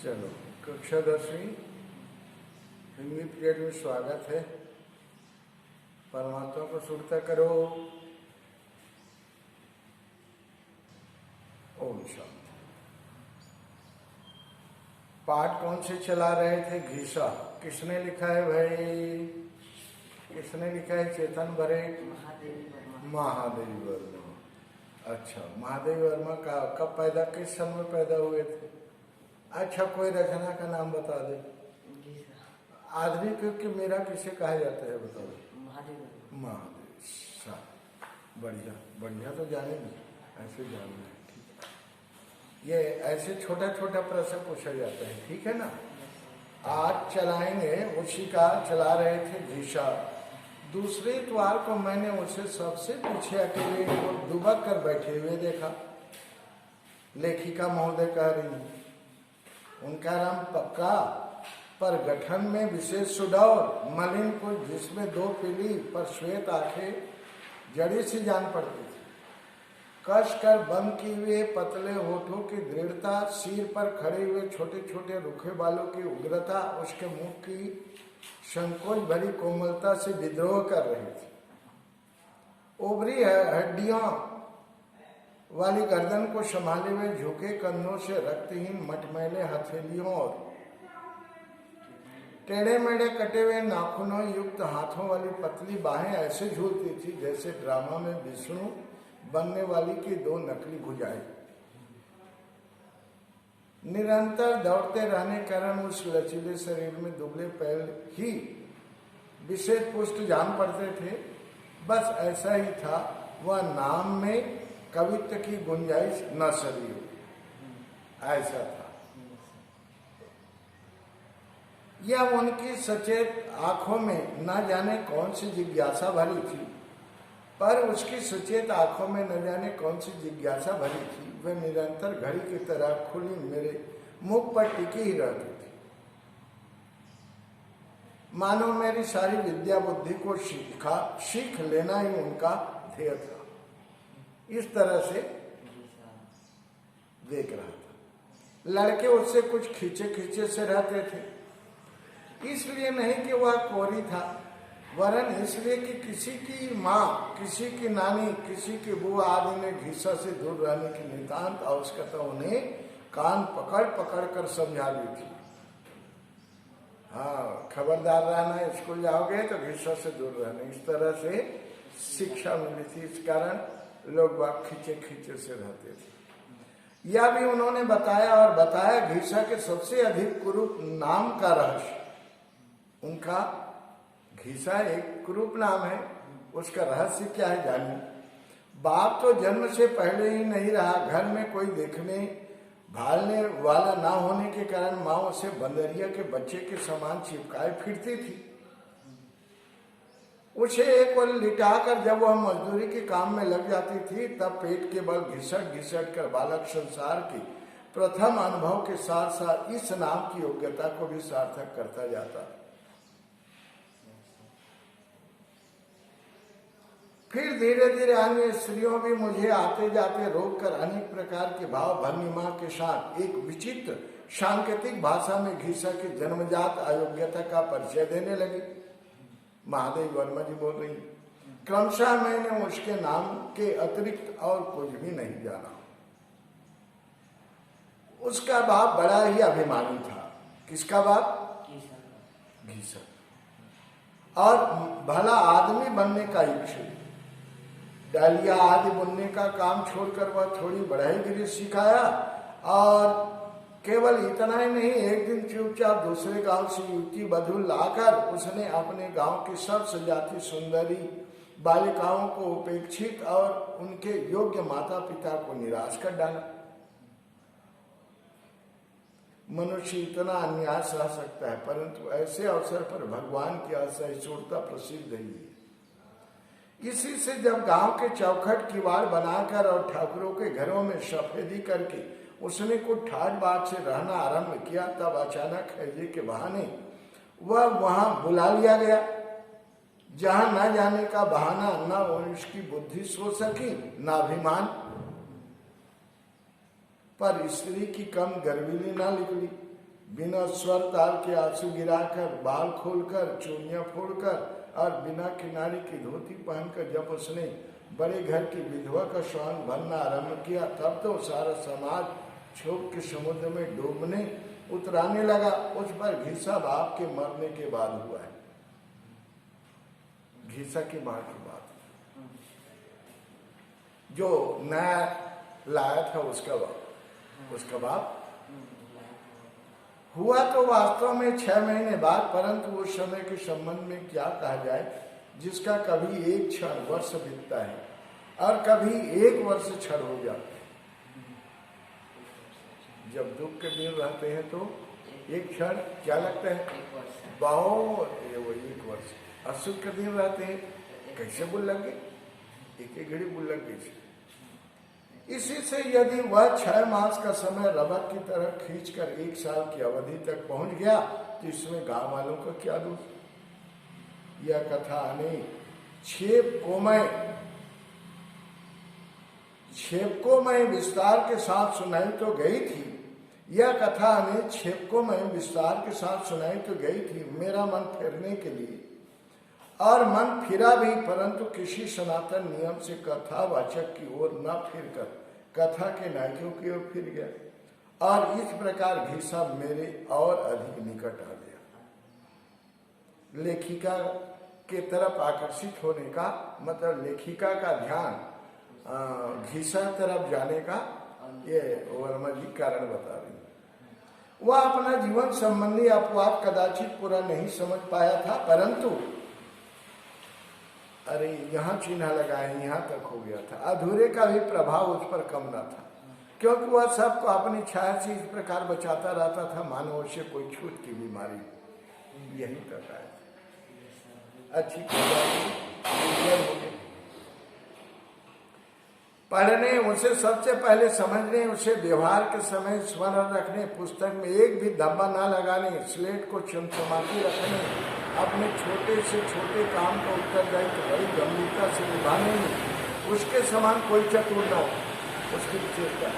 चलो, कक्षा 10वीं हिंदी पीरियड में स्वागत है। परमात्मा को सुरता करो। ओम शांति। पाठ कौन से चला रहे थे? घीसा। किसने लिखा है भाई? किसने लिखा है? चेतन भरे? महादेव वर्मा। अच्छा, महादेव वर्मा का कब पैदा, किस सन में पैदा हुए थे? अच्छा, कोई रचना का नाम बता दे। आदमी क्योंकि मेरा किसे कहा जाता है बताओ? महादेव। बढ़िया बढ़िया, तो जानेंगे, ऐसे जानना है। ठीक है, ये ऐसे छोटा छोटा प्रश्न पूछा जाता है, ठीक है ना। आज चलाएंगे, उसी का चला रहे थे घीसा। दूसरे इतवार को मैंने उसे सबसे पीछे अकेले को दुबक कर बैठे हुए देखा। लेखिका महोदय कह रही, उनका नाम पक्का पर गठन में विशेष सुडौल, मलिन कुछ, जिसमें दो पीली पर श्वेत आंखें जड़ी सी जान पड़ती थी। कस कर बंद किए हुए पतले होठों की दृढ़ता, सिर पर खड़े हुए छोटे छोटे रुखे बालों की उग्रता, उसके मुख की संकोच भरी कोमलता से विद्रोह कर रही थी। उभरी हड्डियों वाली गर्दन को संभाले हुए झुके कंधों से रक्तहीन मटमैले हथेलियों और टेढ़े मेढ़े कटे हुए नाखूनों युक्त हाथों वाली पतली बाहें ऐसे झूलती थी जैसे ड्रामा में विष्णु बनने वाली की दो नकली भुजाएं। निरंतर दौड़ते रहने कारण उस लचीले शरीर में दुबले पैर ही विशेष पुष्ट जान पड़ते थे। बस ऐसा ही था, वह नाम में कवित्व की गुंजाइश न सरी हो, ऐसा था। यह उनकी सचेत आंखों में न जाने कौन सी जिज्ञासा भरी थी, पर उसकी सचेत आंखों में न जाने कौन सी जिज्ञासा भरी थी। वह निरंतर घड़ी की तरह खुली मेरे मुख पर टिकी ही रहती थी, मानो मेरी सारी विद्या बुद्धि को सीख लेना ही उनका ध्येय था। इस तरह से देख रहा था। लड़के उससे कुछ खींचे खींचे से रहते थे, इसलिए नहीं कि वह कोरी था, वरन इसलिए कि किसी की माँ, किसी की नानी, किसी की बुआ आदि ने घीसा से दूर रहने की नितांत आवश्यकता उन्हें कान पकड़ पकड़ कर समझा दी थी। हाँ, खबरदार रहना, स्कूल जाओगे तो घीसा से दूर रहना, इस तरह से शिक्षा मिली थी। इस कारण लोग बाग खींचे खींचे से रहते थे। यह भी उन्होंने बताया और बताया घीसा के सबसे अधिक कुरूप नाम का रहस्य। उनका घीसा एक कुरूप नाम है, उसका रहस्य क्या है जानिए। बाप तो जन्म से पहले ही नहीं रहा, घर में कोई देखने भालने वाला ना होने के कारण माँ उसे बंदरिया के बच्चे के समान चिपकाए फिरती थी। उसे एक ओर लिटाकर जब वह मजदूरी के काम में लग जाती थी, तब पेट के बल घिसट घिसट कर बालक संसार के प्रथम अनुभव के साथ साथ इस नाम की योग्यता को भी सार्थक करता जाता। फिर धीरे धीरे अन्य स्त्रियों भी मुझे आते जाते रोककर अनेक प्रकार के भाव भंगिमा के साथ एक विचित्र सांकेतिक भाषा में घीसा की जन्मजात अयोग्यता का परिचय देने लगी। महादेव वर्मा जी बोल रही, क्रमशः मैंने उसके नाम के अतिरिक्त और कुछ भी नहीं जाना। उसका बाप बड़ा ही अभिमानी था। किसका बाप? घीसा। और भला आदमी बनने का इच्छुक, डालिया आदि बुनने का काम छोड़कर वह थोड़ी बढ़ाईगिरी सिखाया। और केवल इतना ही नहीं, एक दिन चुपचाप दूसरे गांव से युवती बधू लाकर उसने अपने गांव की सब सजाती सुंदरी बालिकाओं को उपेक्षित और उनके योग्य माता पिता को निराश कर डाला। मनुष्य इतना अन्याय सह सकता है, परंतु ऐसे अवसर पर भगवान की असहिष्णुता प्रसिद्ध है। इसी से जब गांव के चौखट किवाड़ बनाकर और ठाकुरों के घरों में सफेदी करके उसने कुछ ठाट बाट से रहना आरंभ किया, तब अचानक हैजे के बहाने वह वहां बुला लिया गया, जहां न जाने का बहाना न उसकी बुद्धि सो सकी न अभिमान। पर स्त्री की कम गर्वीली न निकली। बिना स्वर ताल के आंसू गिराकर, बाल खोलकर, चूड़ियां फोड़कर और बिना किनारी की धोती पहनकर जब उसने बड़े घर की विधवा का श्वान भरना आरंभ किया, तब तो सारा समाज क्षोभ के समुद्र में डूबने उतराने लगा। उस पर घीसा बाप के मरने के बाद हुआ है, घीसा की मां की बात, जो नया लाया था उसका बाप हुआ तो वास्तव में 6 महीने बाद, परंतु उस समय के संबंध में क्या कहा जाए जिसका कभी एक क्षण वर्ष बीतता है और कभी 1 वर्ष क्षण हो जाता है। जब दुख के दिन रहते हैं तो एक क्षण क्या लगता है, बहुत, वो 1 वर्ष। और सुख के दिन रहते हैं कैसे बुल लगे, एक घड़ी बुल लग गई। इसी से यदि वह 6 मास का समय रबर की तरह खींचकर 1 साल की अवधि तक पहुंच गया तो इसमें गांव वालों का क्या दोष। यह कथा छेप को मैं विस्तार के साथ सुनाई तो गई थी, यह कथा छेप को मैं विस्तार के साथ सुनाई तो गई थी मेरा मन फेरने के लिए, और मन फिरा भी, परंतु किसी सनातन नियम से कथावाचक की ओर न फिरकर कथा के नायकों की ओर फिर गया, और इस प्रकार घीसा मेरे और अधिक निकट आ गया। लेखिका के तरफ आकर्षित होने का मतलब लेखिका का ध्यान घीसा तरफ जाने का ये वर्मा जी कारण बता रही। वह अपना जीवन संबंधी अपवाद कदाचित पूरा नहीं समझ पाया था, परंतु अरे यहाँ चिन्ह लगाए, यहाँ तक हो गया था। अधूरे का भी प्रभाव उस पर कम न था, क्योंकि वह सबको अपनी छाया से इस प्रकार बचाता रहता था मानो उसे कोई छूत की बीमारी। यही तक आया अच्छी पढ़ने, उसे सबसे पहले समझने, उसे व्यवहार के समय स्मरण रखने, पुस्तक में एक भी धब्बा न लगाने, स्लेट को चमचमाती रखने, अपने छोटे से छोटे काम का उत्तरदायित्व बड़ी गंभीरता से निभाने में उसके समान कोई चतुर न हो, उसकी विशेषता।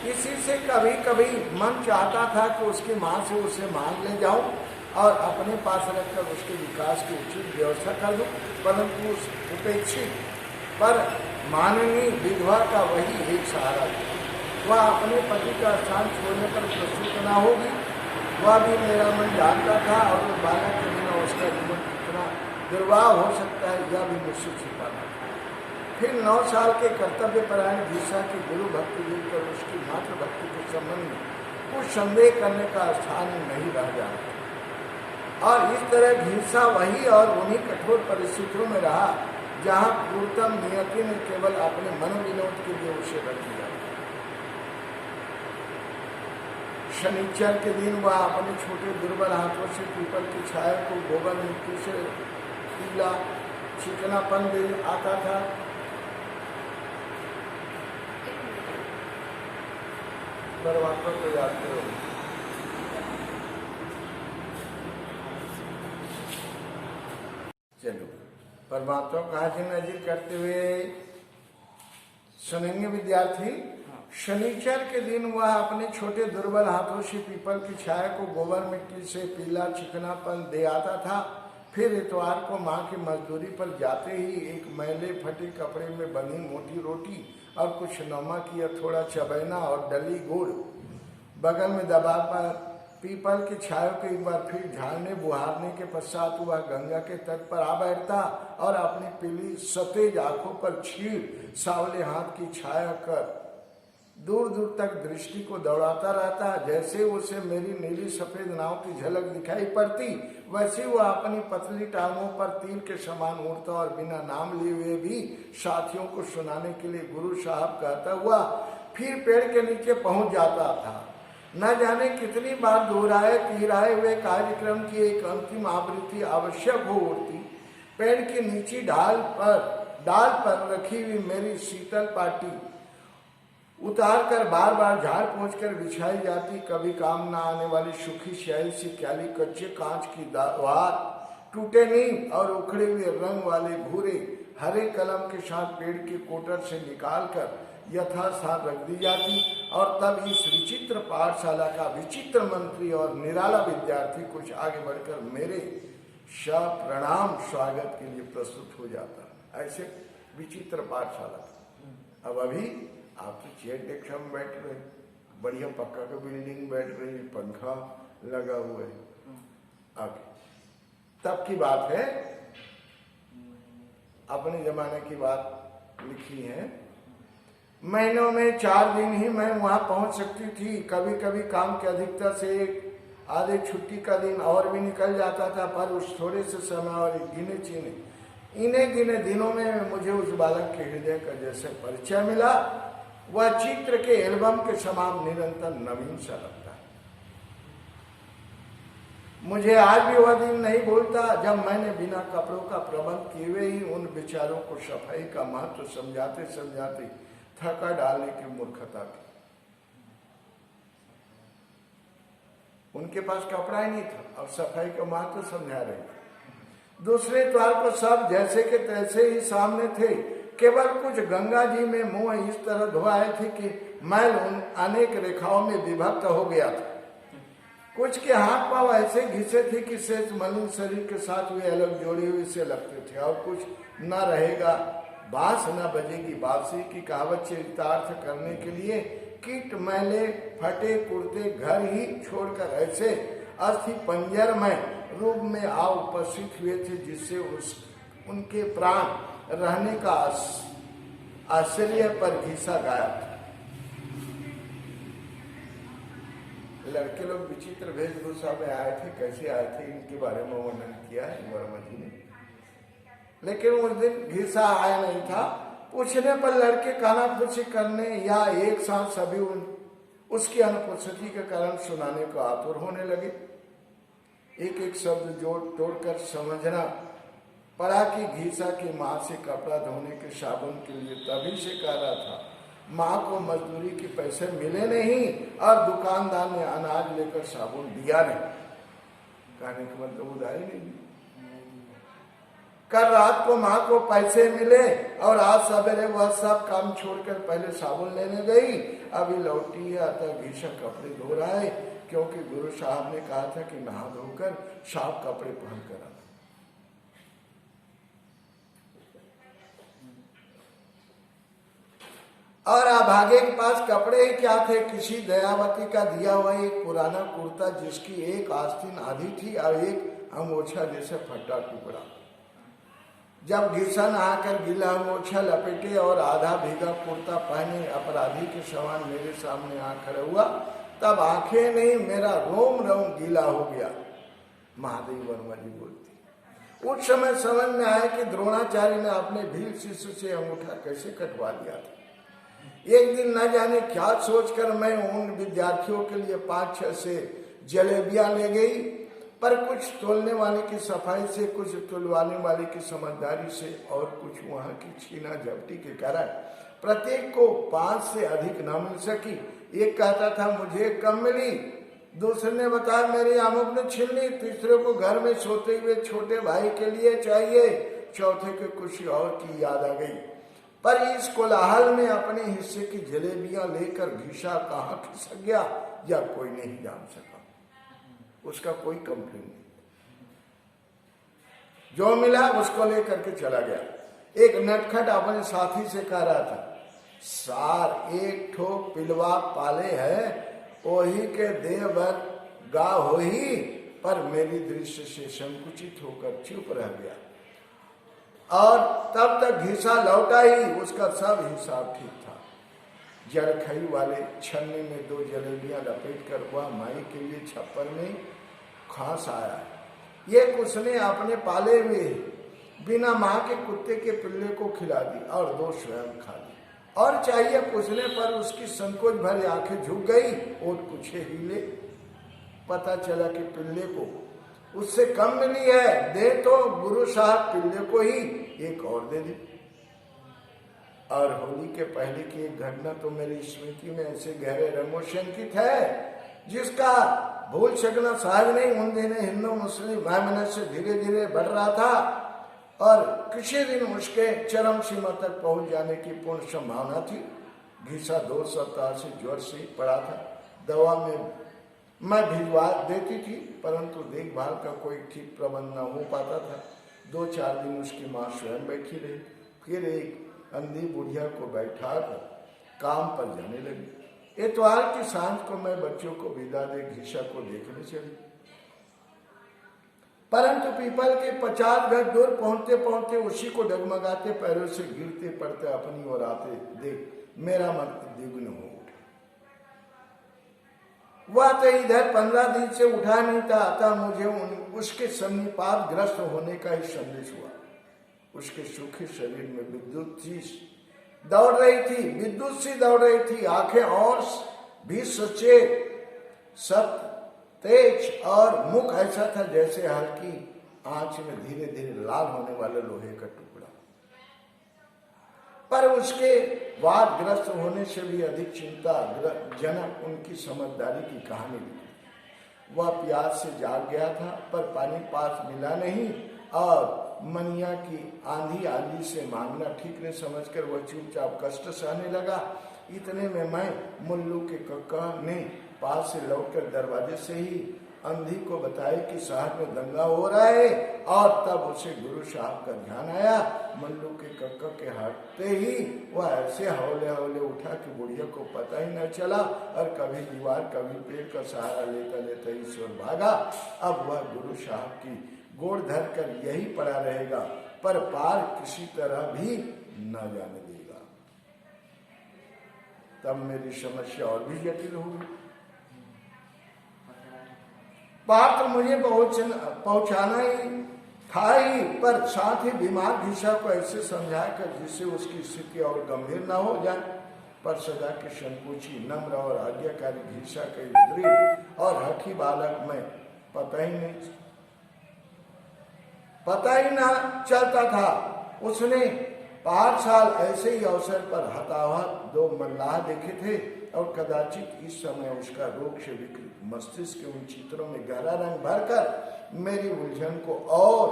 इसी से कभी कभी मन चाहता था कि उसकी माँ से उसे मांग ले जाऊं और अपने पास रखकर उसके विकास की उचित व्यवस्था कर दूं, परंतु उस उपेक्षित पर माननीय विधवा का वही एक सहारा था। वह अपने पति का स्थान छोड़ने पर प्रस्तुत न होगी, वह भी मेरा मन जानता था, और उस बालक के बिना उसका जीवन कितना दुर्वाह हो सकता है यह भी मुझसे छिपाना था। फिर 9 साल के कर्तव्यपरायण घीसा की गुरु भक्ति देखकर उसकी मातृभक्ति के संबंध में कुछ संदेह करने का स्थान नहीं रह जाता, और इस तरह घीसा वही और उन्हीं कठोर परिस्थितियों में रहा जहाँ क्रूरतम नियति ने केवल अपने मनोविनोद के लिए उसे रख दिया। शनिचर के दिन वह अपने छोटे दुर्बल हाथों से पीपल की छाया को गोबर मिट्टी से पीला चिकनापन दे आता था। परमात्मा को याद करो। चलो परमात्मा को हाजिर नाजिर करते हुए सुनेंगे विद्यार्थी। शनिचर के दिन वह अपने छोटे दुर्बल हाथों से पीपल की छाया को गोबर मिट्टी से पीला चिकनापन दे आता था। फिर इतवार को माँ की मजदूरी पर जाते ही एक मैले फटे कपड़े में बनी मोटी रोटी और कुछ नमक या थोड़ा चबैना और डली गुड़ बगल में दबाकर पीपल की छाया को एक बार फिर झाड़ने बुहारने के पश्चात वह गंगा के तट पर आ बैठता और अपनी पीली सतेज आंखों पर छीड़ सावले हाथ की छाया कर दूर दूर तक दृष्टि को दौड़ाता रहता। जैसे उसे मेरी नीली सफेद नाव की झलक दिखाई पड़ती, वैसे वह अपनी पतली टांगों पर तीर के समान उड़ता और बिना नाम लिए हुए भी साथियों को सुनाने के लिए गुरु साहब कहता हुआ फिर पेड़ के नीचे पहुंच जाता था। न जाने कितनी बार दोहराए तिहराए हुए कार्यक्रम की एक अंतिम आवृत्ति आवश्यक हो उठती। पेड़ की नीची डाल पर रखी हुई मेरी शीतल पाटी उतार कर बार बार झाड़ पोंछ कर बिछाई जाती। कभी काम न आने वाली सूखी स्याही से क्याली कच्चे कांच की दीवार, टूटे नीम और उखड़े हुए रंग वाले भूरे हरे कलम के साथ पेड़ के कोटर से निकालकर यथास्थान रख दी जाती और तब इस विचित्र पाठशाला का विचित्र मंत्री और निराला विद्यार्थी कुछ आगे बढ़कर मेरे सप्रणाम स्वागत के लिए प्रस्तुत हो जाता। ऐसे विचित्र पाठशाला था। अब अभी आप तो चेयर डेस्क में बैठ रहे, बढ़िया पक्का का बिल्डिंग बैठ रही, पंखा लगा हुआ है। आगे तब की बात है, अपने जमाने की बात लिखी है। महीनों में 4 दिन ही मैं वहां पहुंच सकती थी। कभी कभी काम की अधिकता से आधे छुट्टी का दिन और भी निकल जाता था, पर उस थोड़े से समय और इन्हें गिने दिनों में मुझे उस बालक के हृदय का जैसे परिचय मिला, वह चित्र के एल्बम के समान निरंतर नवीन सा लगता है। मुझे आज भी वह दिन नहीं भूलता जब मैंने बिना कपड़ों का प्रबंध किए हुए ही उन बेचारों को सफाई का महत्व समझाते समझाते थका डालने की मूर्खता की। उनके पास कपड़ा ही नहीं था और सफाई का महत्व समझा रहे थे। दूसरे द्वार को सब जैसे के तैसे ही सामने थे, केवल कुछ गंगा जी में मुंह इस तरह धोआए थे कि मैल उन अनेक रेखाओं में विभक्त हो गया था। कुछ के हाथ पांव ऐसे घिसे थे कि शेष मलिन शरीर के साथ वे अलग जोड़े हुए से लगते थे। और कुछ न रहेगा बांस न बजेगी बांसुरी की कहावत चरितार्थ करने के लिए कीट मैले फटे कुर्ते घर ही छोड़कर ऐसे अस्थि पंजर में रूप में आ उपस्थित हुए थे जिससे उनके प्राण रहने का आश्चर्य पर घिसा गाया था। लड़के लोग विचित्र वेशभूषा में आए थे, कैसे आए थे इनके बारे में वर्णन किया है वर्मा जी ने। लेकिन उस दिन घिसा आया नहीं था। पूछने पर लड़के कानाफूसी करने या एक साथ सभी उसकी अनुपस्थिति के कारण सुनाने को आतुर होने लगे। एक एक शब्द जोड़ तोड़कर समझना पड़ा कि घिसा की माँ से कपड़ा धोने के साबुन के लिए तभी से कह रहा था। माँ को मजदूरी के पैसे मिले नहीं और दुकानदार ने अनाज लेकर साबुन दिया नहीं। कहने का मतलब उधारी नहीं। कल रात को माँ को पैसे मिले और आज सवेरे वह सब काम छोड़कर पहले साबुन लेने गई। अभी लौटी है, अतः घिसा कपड़े धो रहा है, क्योंकि गुरु साहब ने कहा था कि नहा धोकर साफ कपड़े पहनकर आना। और अभागे के पास कपड़े ही क्या थे, किसी दयावती का दिया हुआ एक पुराना कुर्ता जिसकी एक आस्तीन आधी थी और एक अंगोछा जैसे फटा टुकड़ा। जब घिसा नहाकर गीला अंगोछा लपेटे और आधा भीगा कुर्ता पहने अपराधी के समान मेरे सामने आ खड़ा हुआ, तब आंखें नहीं मेरा रोम रोम गीला हो गया। महादेव वर्मा जी बोलती। उस समय समझ में आया कि द्रोणाचार्य ने अपने भील शिष्य से अंगूठा कैसे कटवा दिया था। एक दिन न जाने क्या सोचकर मैं उन विद्यार्थियों के लिए 5-6 से जलेबियां ले गई, पर कुछ तोलने वाले की सफाई से, कुछ तोलवाने वाले की समझदारी से और कुछ वहां की छीना झपटी के कारण प्रत्येक को 5 से अधिक न मिल सकी। एक कहता था मुझे कम मिली, दूसरे ने बताया मेरी अमुक ने छीन ली, तीसरे को घर में सोते हुए छोटे भाई के लिए चाहिए, चौथे को कुछ और की याद आ गई। पर इस कोलाहल में अपने हिस्से की जलेबियां लेकर घिसा कहाँ खिसक गया या कोई नहीं जान सका। उसका कोई कंप्लेन नहीं, जो मिला उसको लेकर के चला गया। एक नटखट अपने साथी से कह रहा था, सार एक ठो पिलवा पाले है, ओही के देह भर गा हो ही, पर मेरी दृष्टि से संकुचित होकर चुप रह गया। और तब तक घिसा लौटा ही उसका सब हिसाब ठीक था। जरखई वाले छन्ने में 2 जलेबियां लपेट कर वह माई के लिए छप्पर में खास आया। ये उसने अपने पाले हुए बिना माँ के कुत्ते के पिल्ले को खिला दी और 2 स्वयं खा ली। और चाहिए पूछने पर उसकी संकोच भरी आंखें झुक गई और कुछ हिले। पता चला कि पिल्ले को उससे कम मिली है, दे तो गुरु साहब पिल्ले को ही एक और दे दी। और होली के पहले की एक घटना तो मेरी स्मृति में ऐसे गहरे रंगों से अंकित है जिसका भूल सकना सहज नहीं। उन दिनों हिंदू मुस्लिम वैमनस्य धीरे धीरे बढ़ रहा था और किसी दिन उसके चरम सीमा तक पहुंच जाने की पूर्ण संभावना थी। घीसा 2 सप्ताह से ज्वर से पड़ा था। दवा में मैं भिजवा देती थी, परंतु देखभाल का कोई ठीक प्रबंध न हो पाता था। 2-4 दिन उसकी माँ स्वयं बैठी रही, फिर एक अंधी बुढ़िया को बैठा कर काम पर जाने लगी। इतवार की सांझ को मैं बच्चों को विदा दे घीसा को देखने चली, परंतु पीपल के 50 गज दूर पहुंचते पहुंचते उसी को डगमगाते पैरों से गिरते पड़ते अपनी ओर आते देख मेरा मन द्विगुन हो उठा। वह तो इधर 15 दिन से उठा नहीं था, अतः मुझे उसके सन्निपात ग्रस्त होने का ही संदेश हुआ। उसके सूखे शरीर में विद्युत सी दौड़ रही थी, आंखें और भी सचेत तेज और मुख ऐसा था जैसे हल्की आंच में धीरे धीरे लाल होने वाले लोहे का टुकड़ा। पर उसके वादग्रस्त होने से भी अधिक चिंता जनक उनकी समझदारी की कहानी लिखी। वह प्यास से जाग गया था, पर पानी पास मिला नहीं और मनिया की आंधी से मांगना ठीक नहीं समझकर वह चुपचाप कष्ट सहने लगा। इतने में मैं मुल्लू के कक्का ने पास से लौटकर दरवाजे से ही अंधी को बताया कि शहर में दंगा हो रहा है, और तब उसे गुरु साहब का ध्यान आया। मुल्लू के कक्का के हटते ही वह ऐसे हौले हौले उठा कि बुढ़िया को पता ही न चला, और कभी दीवार कभी पेड़ का सहारा लेता लेता ईश्वर भागा। अब वह गुरु साहब की गोड़ धर कर यही पड़ा रहेगा, पर पार किसी तरह भी न जाने देगा। तब मेरी समस्या और भी जटिल होगी। पार तो मुझे पहुंचाना ही था ही, पर साथ ही बीमार घीसा को ऐसे समझाया कर जिससे उसकी स्थिति और गंभीर न हो जाए। पर सदा के संकोची, नम्र और आज्ञाकारी घीसा के दृढ़ और हठी बालक में पता ही ना चलता था। उसने 5 साल ऐसे ही अवसर पर हताहत 2 मल्लाह देखे थे, और कदाचित इस समय उसका रोग से विकृत मस्तिष्क के उन चित्रों में गहरा रंग भरकर मेरी उलझन को और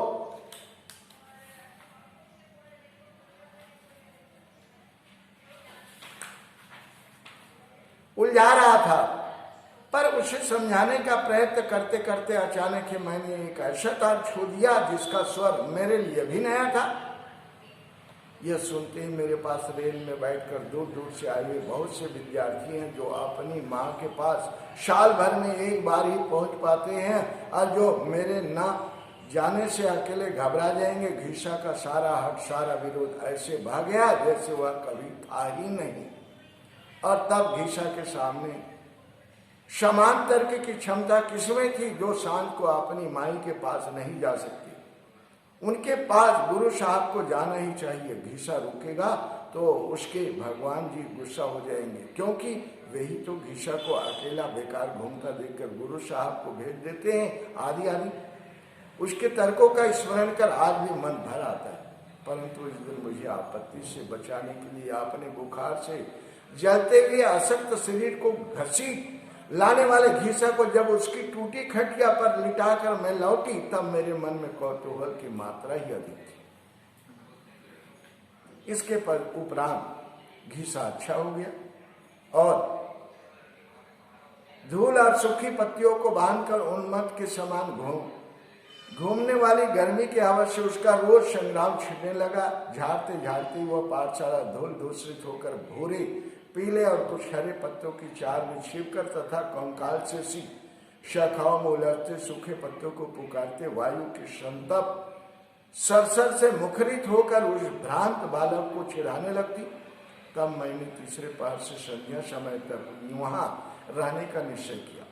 उलझा रहा था। पर उसे समझाने का प्रयत्न करते करते अचानक ही मैंने एक ऐसा तार छू दिया जिसका स्वर मेरे लिए भी नया था। यह सुनते ही मेरे पास रेल में बैठकर दूर दूर से आए हुए बहुत से विद्यार्थी हैं, जो अपनी माँ के पास साल भर में एक बार ही पहुंच पाते हैं, और जो मेरे न जाने से अकेले घबरा जाएंगे। घीसा का सारा हट, सारा विरोध ऐसे भाग गया जैसे वह कभी था ही नहीं। और तब घीसा के सामने समान तर्क की क्षमता किसमें थी, जो शांत को अपनी माई के पास नहीं जा सकती। उनके पास गुरु साहब को जाना ही चाहिए। घीसा रुकेगा तो उसके भगवान जी गुस्सा हो जाएंगे, क्योंकि वही तो घीसा को अकेला बेकार घूमता देखकर गुरु साहब को भेज देते हैं। आदि उसके तर्कों का स्मरण कर आज भी मन भर आता है। परंतु इस दिन मुझे आपत्ति से बचाने के लिए अपने बुखार से जलते हुए असक्त शरीर को घसीट लाने वाले घीसा को जब उसकी टूटी खटिया पर लिटाकर मैं लौटी, तब मेरे मन में कौतूहल की मात्रा ही अधिक थी। इसके पर उपरांत घीसा अच्छा हो गया, और धूल और सूखी पत्तियों को बांधकर उन्मत्त के समान घूमने वाली गर्मी की हवा से उसका रोज संग्राम छिड़ने लगा। झाड़ते झाड़ते वह पाठशाला धूल दूषित होकर भूरे, पीले और कुछ हरे पत्तों की चार में छिपकर तथा कंकाल से सी शाखाओं में उलझते सूखे पत्तों को पुकारते वायु के संतप सरसर से मुखरित होकर उस भ्रांत बालक को चिढ़ाने लगती। तब मैंने तीसरे पहर से संध्या समय तक वहां रहने का निश्चय किया,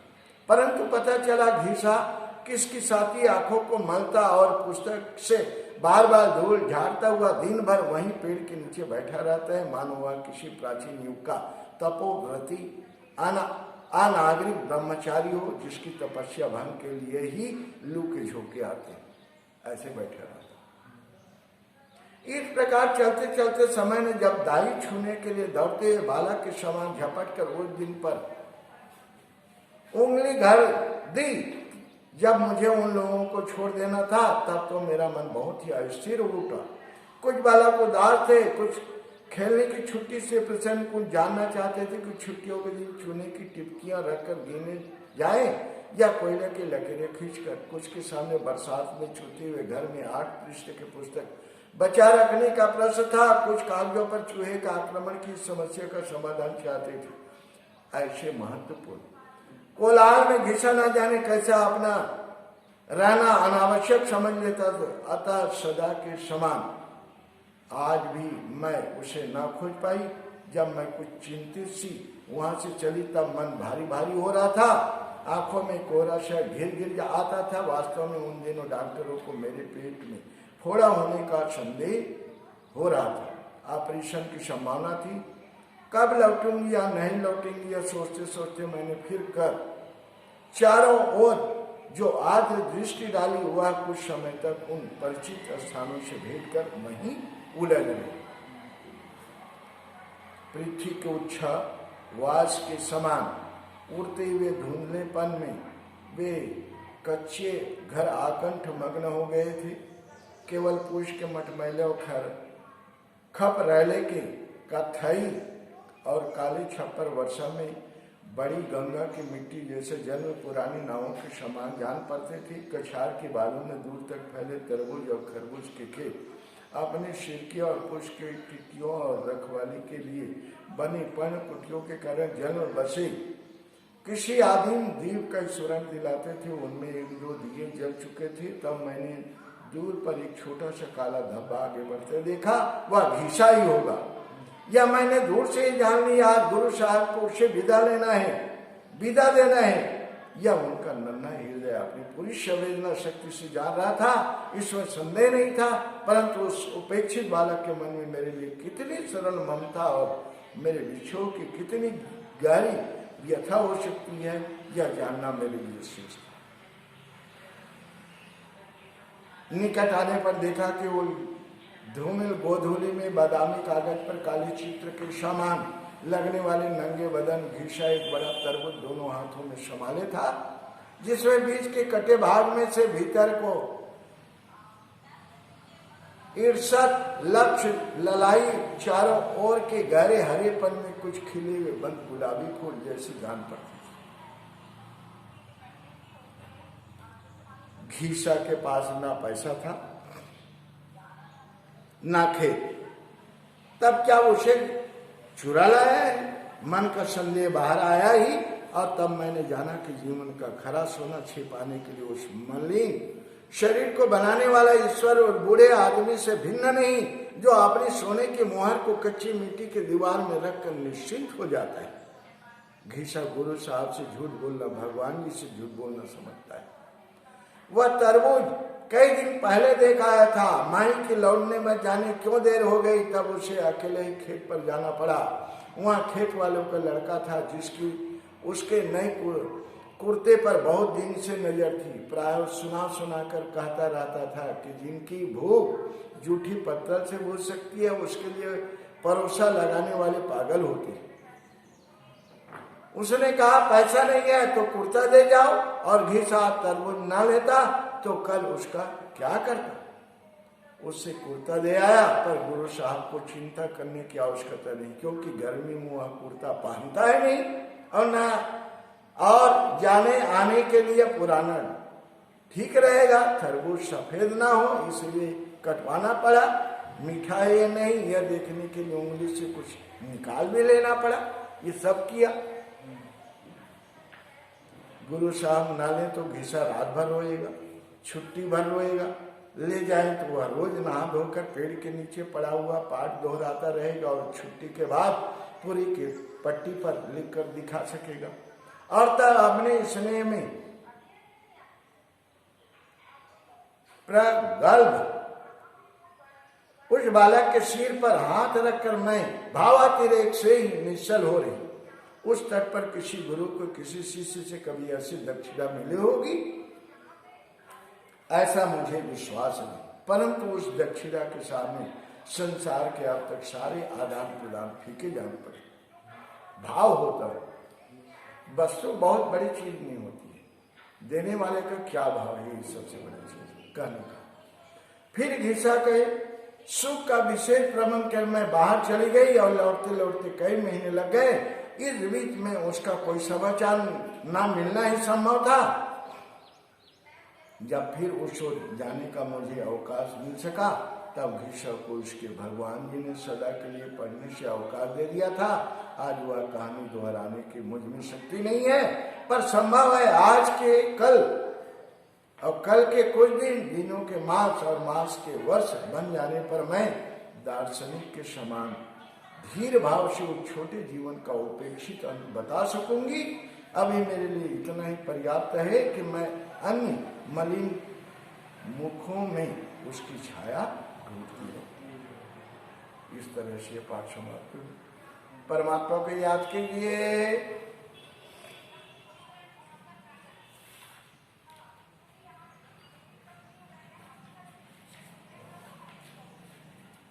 परंतु पता चला घीसा किसकी साथी आंखों को मलता और पुस्तक से बार बार धूल झाड़ता हुआ दिन भर वहीं पेड़ के नीचे बैठा रहता है, मानो वह किसी प्राचीन युग का तपोव्रती अनागरिक ब्रह्मचारी हो, जिसकी तपस्या भंग के लिए ही लू के झोंके आते हैं, ऐसे बैठा रहता। इस प्रकार चलते चलते समय ने जब दाई छूने के लिए दौड़ते हुए बालक के समान झपट कर उस दिन पर उंगली घर दी जब मुझे उन लोगों को छोड़ देना था, तब तो मेरा मन बहुत ही अस्थिर हो उठा। कुछ बालक उदार थे, कुछ खेलने की छुट्टी से प्रसन्न कुछ जानना चाहते थे कि छुट्टियों के दिन चूने की टिपकियां रखकर गिने जाए या कोयले की लकीरें खींचकर कुछ के सामने बरसात में छूते हुए घर में 8 पृष्ठ की पुस्तक बचा रखने का प्रश्न था। कुछ कागजों पर चूहे का आक्रमण की समस्या का समाधान चाहते थे। ऐसे महत्वपूर्ण कोलाहल में घिसा न जाने कैसा अपना रहना अनावश्यक समझ लेता था। अतः सदा के समान आज भी मैं उसे न खोज पाई। जब मैं कुछ चिंतित सी वहां से चली तब मन भारी भारी हो रहा था, आंखों में कोहरा सा घिर आता था। वास्तव में उन दिनों डॉक्टरों को मेरे पेट में फोड़ा होने का संदेह हो रहा था। ऑपरेशन की संभावना थी। कब लौटूंगी या नहीं लौटूंगी, यह सोचते सोचते मैंने फिर कर चारों ओर जो आज दृष्टि डाली वह कुछ समय तक उन परिचित स्थानों से भेंट कर वहीं उलझ गई। पृथ्वी के उच्छा वास के समान उड़ते हुए धुंधलेपन में वे कच्चे घर आकंठ मग्न हो गए थे। केवल पुष के मटमैले और खप रैले के कथई और काली छप्पर वर्षा में बड़ी गंगा की मिट्टी जैसे जन्म पुरानी नावों के समान जान पड़ते थे। कछार की बालों में दूर तक फैले तरबूज और खरबूज के खेत अपने शिरके और पुष्प के टिट्टियों और रखवाली के लिए बनी पर्ण कुटियों के कारण जन्म बसे किसी आदिम द्वीप का स्मरण दिलाते थे। उनमें 1-2 दिए जल चुके थे। तब मैंने दूर पर एक छोटा सा काला धब्बा आगे बढ़ते देखा। वह घिसा ही होगा, या मैंने दूर से ही जान लिया। आज गुरु साहब को उसे विदा लेना है, विदा देना है। यह उनका नन्हा हृदय अपनी पूरी संवेदना शक्ति से जान रहा था, इसमें संदेह नहीं था। परंतु उस उपेक्षित बालक के मन में मेरे लिए कितनी सरल ममता और मेरे विछोह की कितनी गहरी व्यथा हो सकती है, यह जानना मेरे लिए शेष था। निकट आने पर देखा कि वो धूमिल गोधूली में बादामी कागज पर काली चित्र के समान लगने वाले नंगे बदन घिसा एक बड़ा तरबूज दोनों हाथों में संभाले था, जिसमें बीच के कटे भाग में से भीतर को ईर्षद लक्ष्य ललाई चारों ओर के गहरे हरेपन में कुछ खिले हुए बंद गुलाबी फूल जैसी जान पड़ती थी। घीसा के पास ना पैसा था ना खेत, तब क्या उसे चुरा लाया है? मन का संदेह बाहर आया ही, और तब मैंने जाना कि जीवन का खरा सोना छिपाने के लिए उस मलिन शरीर को बनाने वाला ईश्वर और बूढ़े आदमी से भिन्न नहीं, जो अपनी सोने की मोहर को कच्ची मिट्टी के दीवार में रखकर निश्चिंत हो जाता है। घीसा गुरु साहब से झूठ बोलना भगवान जी से झूठ बोलना समझता है। वह तरबूज कई दिन पहले देख आया था। माई की लौटने में जाने क्यों देर हो गई, तब उसे अकेले ही खेत पर जाना पड़ा। वहाँ खेत वालों का लड़का था जिसकी उसके नए कुर्ते पर बहुत दिन से नजर थी। प्राय सुना कर कहता रहता था कि जिनकी भूख जूठी पत्थर से बुझ सकती है, उसके लिए परोसा लगाने वाले पागल होते हैं। उसने कहा पैसा नहीं है तो कुर्ता दे जाओ, और घिसा तरबूज ना लेता तो कल उसका क्या करता। उससे कुर्ता दे आया, पर गुरु साहब को चिंता करने की आवश्यकता नहीं, क्योंकि गर्मी में वह कुर्ता पहनता है नहीं, और ना और जाने आने के लिए पुराना ठीक रहेगा। तरबूज सफेद ना हो इसलिए कटवाना पड़ा। मीठा है या नहीं यह देखने के लिए उंगली से कुछ निकाल भी लेना पड़ा। ये सब किया। गुरु साहब ना ले तो घिसा रात भर रोएगा, छुट्टी भर रोएगा। ले जाए तो वह रोज नहा धोकर पेड़ के नीचे पड़ा हुआ पाठ दोहराता रहेगा, और छुट्टी के बाद पूरी की पट्टी पर लिखकर दिखा सकेगा। और तब अपने स्नेह में प्रगल्भ उस बालक के सिर पर हाथ रखकर मैं भावातिरेक से ही निश्चल हो रही। उस तट पर किसी गुरु को किसी शिष्य से कभी ऐसी दक्षिणा मिली होगी ऐसा मुझे विश्वास नहीं, परंतु उस दक्षिणा के सामने संसार के अब तक सारे आदान प्रदान फीके जाने पड़े। भाव होता है, वस्तु बहुत बड़ी चीज नहीं होती है, देने वाले का क्या भाव है, ये सबसे बड़ी चीज कहने का। फिर घिसा कहे सुख का विशेष प्रबंध कर मैं बाहर चली गई और लौटते लौटते कई महीने लग गए। इस बीच में उसका कोई समाचार ना मिलना ही संभव था। जब फिर उस ओर जाने का मुझे अवकाश मिल सका, तब घीसर को उसके भगवान जी ने सदा के लिए पढ़ने से अवकाश दे दिया था। आज वह कहानी दोहराने की मुझ में शक्ति नहीं है, पर संभव है आज के कल और कल के कुछ दिनों के मास और मास के वर्ष बन जाने पर मैं दार्शनिक के समान धीर भाव से उस छोटे जीवन का उपेक्षित अंत बता सकूंगी। अभी मेरे लिए इतना ही पर्याप्त है कि मैं अन्य मलिन मुखों में उसकी छाया ढूंढती हूँ। इस तरह से पाठ समाप्त हुई। परमात्मा को याद कीजिए।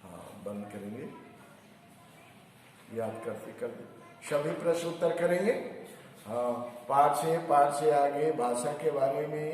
हाँ, बंद करेंगे। याद करते करते सभी प्रश्न उत्तर करेंगे। हाँ, पाठ से आगे भाषा के बारे में